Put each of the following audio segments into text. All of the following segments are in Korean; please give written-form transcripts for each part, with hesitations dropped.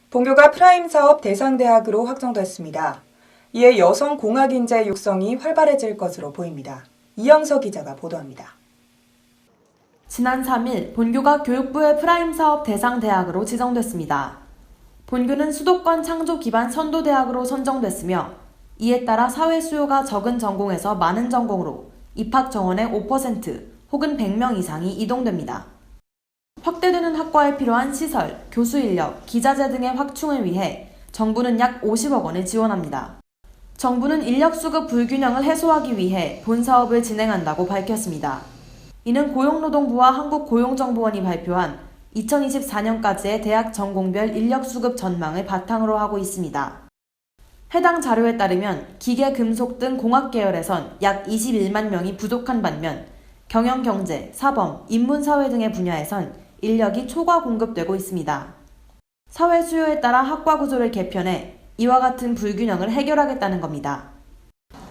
본교가 프라임 사업 대상 대학으로 확정됐습니다. 이에 여성 공학 인재 육성이 활발해질 것으로 보입니다. 이영서 기자가 보도합니다. 지난 3일 본교가 교육부의 프라임 사업 대상 대학으로 지정됐습니다. 본교는 수도권 창조 기반 선도 대학으로 선정됐으며 이에 따라 사회 수요가 적은 전공에서 많은 전공으로 입학 정원의 5% 혹은 100명 이상이 이동됩니다. 확대되는 학과에 필요한 시설, 교수 인력, 기자재 등의 확충을 위해 정부는 약 50억 원을 지원합니다. 정부는 인력 수급 불균형을 해소하기 위해 본 사업을 진행한다고 밝혔습니다. 이는 고용노동부와 한국고용정보원이 발표한 2024년까지의 대학 전공별 인력 수급 전망을 바탕으로 하고 있습니다. 해당 자료에 따르면 기계, 금속 등 공학 계열에선 약 21만 명이 부족한 반면 경영, 경제, 사범, 인문사회 등의 분야에선 인력이 초과 공급되고 있습니다. 사회 수요에 따라 학과 구조를 개편해 이와 같은 불균형을 해결하겠다는 겁니다.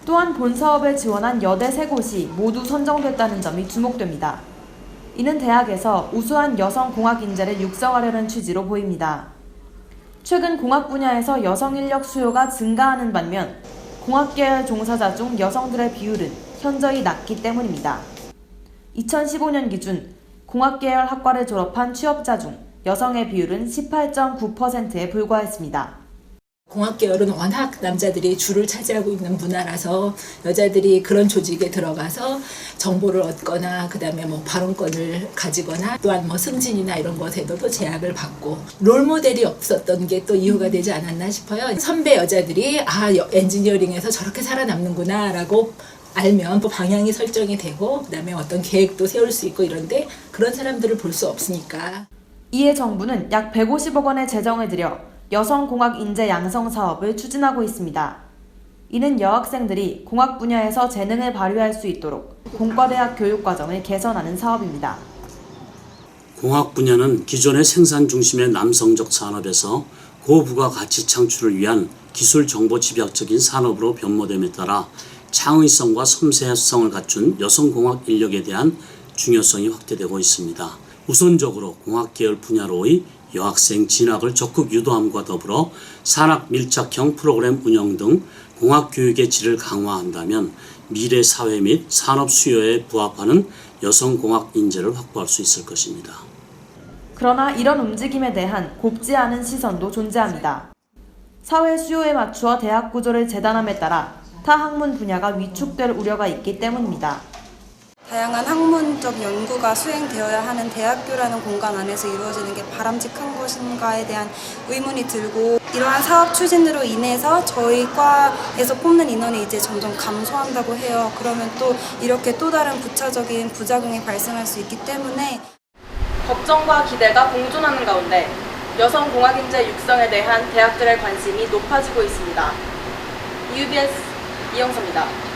또한 본 사업을 지원한 여대 3곳이 모두 선정됐다는 점이 주목됩니다. 이는 대학에서 우수한 여성 공학 인재를 육성하려는 취지로 보입니다. 최근 공학 분야에서 여성 인력 수요가 증가하는 반면 공학 계열 종사자 중 여성들의 비율은 현저히 낮기 때문입니다. 2015년 기준 공학 계열 학과를 졸업한 취업자 중 여성의 비율은 18.9%에 불과했습니다. 공학 계열은 워낙 남자들이 주를 차지하고 있는 문화라서 여자들이 그런 조직에 들어가서 정보를 얻거나 그다음에 발언권을 가지거나 또한 승진이나 이런 것에도 제약을 받고 롤모델이 없었던 게 또 이유가 되지 않았나 싶어요. 선배 여자들이 엔지니어링에서 저렇게 살아남는구나 라고 알면 또 방향이 설정이 되고 그다음에 어떤 계획도 세울 수 있고 이런데 그런 사람들을 볼 수 없으니까. 이에 정부는 약 150억 원의 재정을 들여 여성공학 인재 양성 사업을 추진하고 있습니다. 이는 여학생들이 공학 분야에서 재능을 발휘할 수 있도록 공과대학 교육과정을 개선하는 사업입니다. 공학 분야는 기존의 생산 중심의 남성적 산업에서 고부가가치 창출을 위한 기술 정보 집약적인 산업으로 변모됨에 따라 창의성과 섬세성을 갖춘 여성공학 인력에 대한 중요성이 확대되고 있습니다. 우선적으로 공학 계열 분야로의 여학생 진학을 적극 유도함과 더불어 산학 밀착형 프로그램 운영 등 공학 교육의 질을 강화한다면 미래 사회 및 산업 수요에 부합하는 여성 공학 인재를 확보할 수 있을 것입니다. 그러나 이런 움직임에 대한 곱지 않은 시선도 존재합니다. 사회 수요에 맞추어 대학 구조를 재단함에 따라 타 학문 분야가 위축될 우려가 있기 때문입니다. 다양한 학문적 연구가 수행되어야 하는 대학교라는 공간 안에서 이루어지는 게 바람직한 것인가에 대한 의문이 들고 이러한 사업 추진으로 인해서 저희 과에서 뽑는 인원이 이제 점점 감소한다고 해요. 그러면 또 이렇게 또 다른 부차적인 부작용이 발생할 수 있기 때문에 걱정과 기대가 공존하는 가운데 여성 공학 인재 육성에 대한 대학들의 관심이 높아지고 있습니다. UBS 이영서입니다.